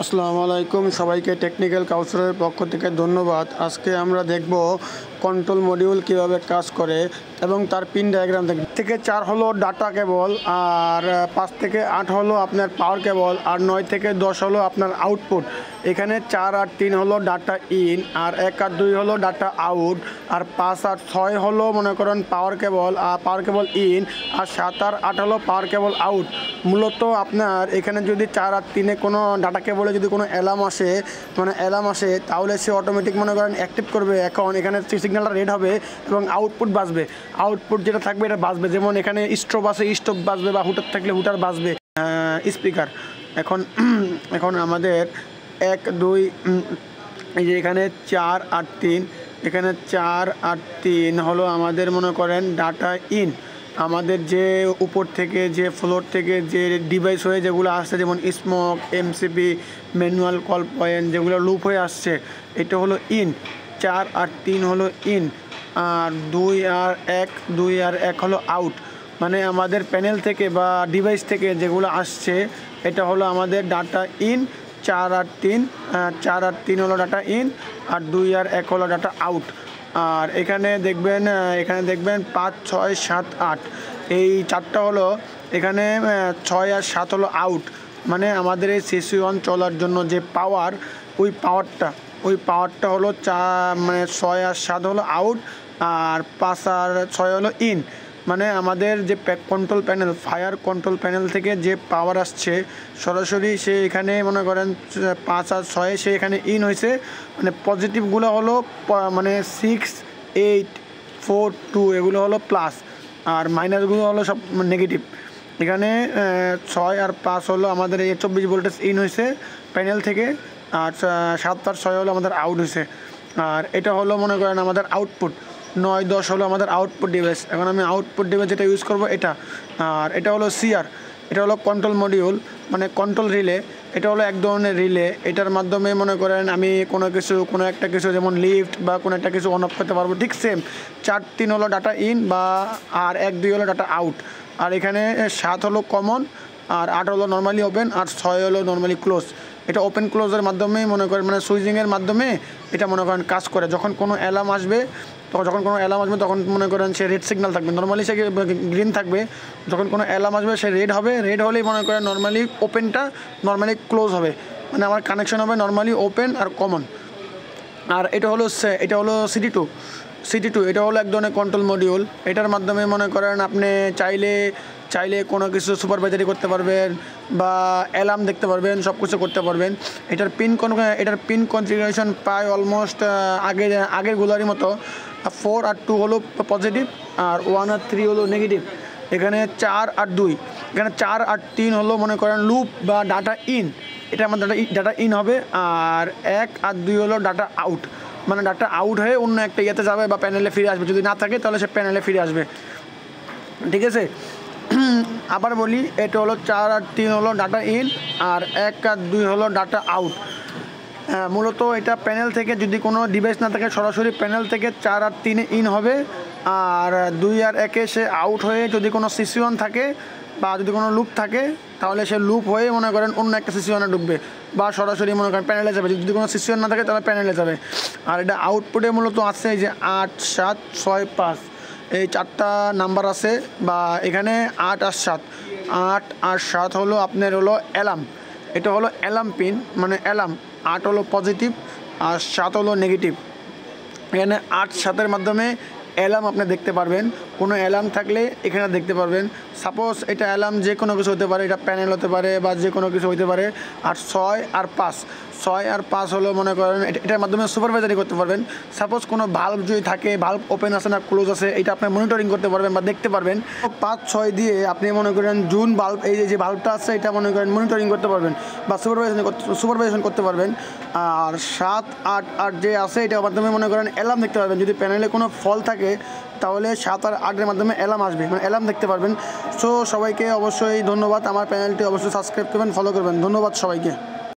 আসসালামু আলাইকুম সবাইকে টেকনিক্যাল কাউন্সিলের পক্ষ থেকে ধন্যবাদ। আজকে আমরা দেখব কন্ট্রোল মডিউল কিভাবে কাজ করে এবং তার পিন ডায়াগ্রাম থেকে 4 হলো ডাটা কেবল, আর 5 থেকে 8 হলো আপনার পাওয়ার কেবল, আর 9 থেকে 10 হলো আপনার আউটপুট। এখানে 4 আর 3 হলো ডাটা ইন, আর 1 আর 2 হলো ডাটা আউট, আর 5 আর 6 হলো মনে করেন পাওয়ার কেবল আর পাওয়ার কেবল ইন, আর 7 আর 8 হলো পাওয়ার কেবল আউট। মূলত আপনার এখানে যদি 4 আর 3-এ কোনো ডাটা কেবলে যদি কোনো অ্যালার্ম আসে তাহলে সে অটোমেটিক মনে করেন অ্যাক্টিভ করবে। এখন এখানে সিগন্যালটা রেড হবে এবং আউটপুট বাজবে। আউটপুট যেটা থাকবে এটা বাজবে, যেমন এখানে স্টোভ আছে স্টোভ বাজবে, বা হুটার থাকলে হুটার বাজবে, স্পিকার। এখন আমাদের 1 2 এই যে এখানে 4 আর 3, এখানে 4 আর 3 হলো আমাদের মনে করেন ডাটা ইন। আমাদের যে উপর থেকে যে ফ্লোর থেকে যে ডিভাইস হয়ে যেগুলো আসছে, যেমন smoke, MCP, manual call point, যেগুলো লুপ হয়ে আসছে, এটা হলো ইন। 4 আর 3 হলো ইন, আর 2 আর 1 হলো আউট। মানে আমাদের প্যানেল থেকে বা ডিভাইস থেকে যেগুলো আসছে এটা হলো আমাদের ডাটা ইন। 4 আর 3 হলো ডাটা ইন, আর 2 আর 1 হলো ডাটা আউট। আর এখানে দেখবেন 5 6 7 8 এই 4টা হলো এখানে, 6 আর 7 হলো আউট। মানে আমাদের এই সেশন চলার জন্য যে পাওয়ার, ওই পাওয়ারটা হলো 6 আর 7 হলো আউট, আর 5 আর 6 হলো ইন। মানে আমাদের যে control panel, fire control panel থেকে যে পাওয়ার আসছে সরাসরি সে এখানে মনে করেন 5 আর 6 সে এখানে ইন হয়েছে। মানে পজিটিভগুলো হলো মানে 6 8 4 2 এগুলো হলো প্লাস, আর মাইনাসগুলো হলো সব নেগেটিভ। এখানে 6 আর 5 হলো আমাদের এই 24 ভোল্টেজ ইন হয়েছে প্যানেল থেকে, আর 7 আর 6 হলো আমাদের আউট হয়েছে। আর এটা হলো মনে করেন আমাদের আউটপুট। 9 10 হলো আমাদের আউটপুট ডিভাইস। এখন আমি আউটপুট ডিভাইস যেটা ইউজ করব এটা। আর এটা হলো সিআর, এটা হলো কন্ট্রোল মডিউল, মানে কন্ট্রোল রিলে। এটা হলো এক ধরনের রিলে। এটার মাধ্যমে মনে করেন আমি কোনো একটা কিছু যেমন লিফট বা কোনো একটা কিছু অন অফ করতে পারবো। ঠিক সেম 4 3 হলো ডাটা ইন, বা আর 1 2 হলো ডাটা আউট। আর এখানে 7 হলো কমন, আর 8 হলো নর্মালি ওপেন, আর 6 হলো নর্মালি ক্লোজ। এটা ওপেন ক্লোজের মাধ্যমে মনে করেন মানে সুইচিংয়ের মাধ্যমে এটা মনে করেন কাজ করে। যখন কোনো অ্যালার্ম আসবে তখন মনে করেন সে রেড সিগন্যাল থাকবে, নর্মালি সে গ্রিন থাকবে। যখন কোনো অ্যালার্ম আসবে সে রেড হবে, রেড হলেই মনে করেন নর্মালি ওপেনটা নর্মালি ক্লোজ হবে, মানে আমার কানেকশন হবে নর্মালি ওপেন আর কমন। আর এটা হলো সিটি টু, এটা হলো এক ধরনের কন্ট্রোল মডিউল। এটার মাধ্যমে মনে করেন আপনি চাইলে কোনো কিছু সুপারভাইজারি করতে পারবেন, বা অ্যালার্ম দেখতে পারবেন, সব কিছু করতে পারবেন। এটার পিন কনফিগারেশন প্রায় অলমোস্ট আগেরগুলোরই মতো। 4 আর 2 হলো পজিটিভ, আর 1 আর 3 হলো নেগেটিভ। এখানে 4 আর 2, এখানে 4 আর 3 হলো মনে করেন লুপ বা ডাটা ইন, এটা আমার ডাটা ইন হবে। আর 1 আর 2 হলো ডাটা আউট, মানে ডাটা আউট হয়ে অন্য একটা ইয়েতে যাবে বা প্যানেলে ফিরে আসবে। যদি না থাকে তাহলে সে প্যানেলে ফিরে আসবে। ঠিক আছে, আবার বলি, এটা হলো 4 আর 3 হলো ডাটা ইন, আর 1 আর 2 হলো ডাটা আউট। মূলত এটা প্যানেল থেকে যদি কোনো ডিভাইস না থাকে সরাসরি প্যানেল থেকে 4 আর 3 ইন হবে, আর 2 আর 1 সে আউট হয়ে যদি কোনো সিসিওয়ান থাকে বা যদি কোনো লুপ থাকে তাহলে সে লুপ হয়ে মনে করেন অন্য একটা সিসিওয়ানে ঢুকবে, বা সরাসরি মনে করেন প্যানেলে যাবে। যদি কোনো সিসিওয়ান না থাকে তাহলে প্যানেলে যাবে। আর এটা আউটপুটে মূলত আছে এই যে 8 7 6 5 এই 4টা নাম্বার আছে, বা এখানে 8 আর 7 হলো আপনার হলো অ্যালার্ম। এটা হলো অ্যালার্ম পিন, মানে অ্যালার্ম। 8 হলো পজিটিভ আর 7 হলো নেগেটিভ। এখানে 8 7-এর মাধ্যমে অ্যালার্ম আপনি দেখতে পারবেন। কোনো অ্যালার্ম থাকলে এখানে দেখতে পারবেন। সাপোজ এটা অ্যালার্ম যে কোনো কিছু হতে পারে, এটা প্যানেল হতে পারে বা যে কোনো কিছু হতে পারে। আর 6 আর 5 হলো মনে করেন এটার মাধ্যমে সুপারভাইজারি করতে পারবেন। সাপোজ কোনো ভাল্ব যদি থাকে, ভাল্ব ওপেন আছে না ক্লোজ আছে, এটা আপনি মনিটরিং করতে পারবেন বা দেখতে পারবেন। 5 6 দিয়ে আপনি মনে করেন জুন বাল্ব, এই যে বাল্বটা আছে এটা মনে করেন মনিটরিং করতে পারবেন বা সুপারভাইজেশন করতে পারবেন। আর 7 8 8 যে আছে এটার মাধ্যমে মনে করেন অ্যালার্ম দেখতে পারবেন। যদি প্যানেলে কোনো ফল থাকে তাহলে 7 আর 8-এর মাধ্যমে অ্যালার্ম আসবে, মানে অ্যালার্ম দেখতে পারবেন। সো সবাইকে অবশ্যই ধন্যবাদ। আমার চ্যানেলটি অবশ্যই সাবস্ক্রাইব করবেন, ফলো করবেন। ধন্যবাদ সবাইকে।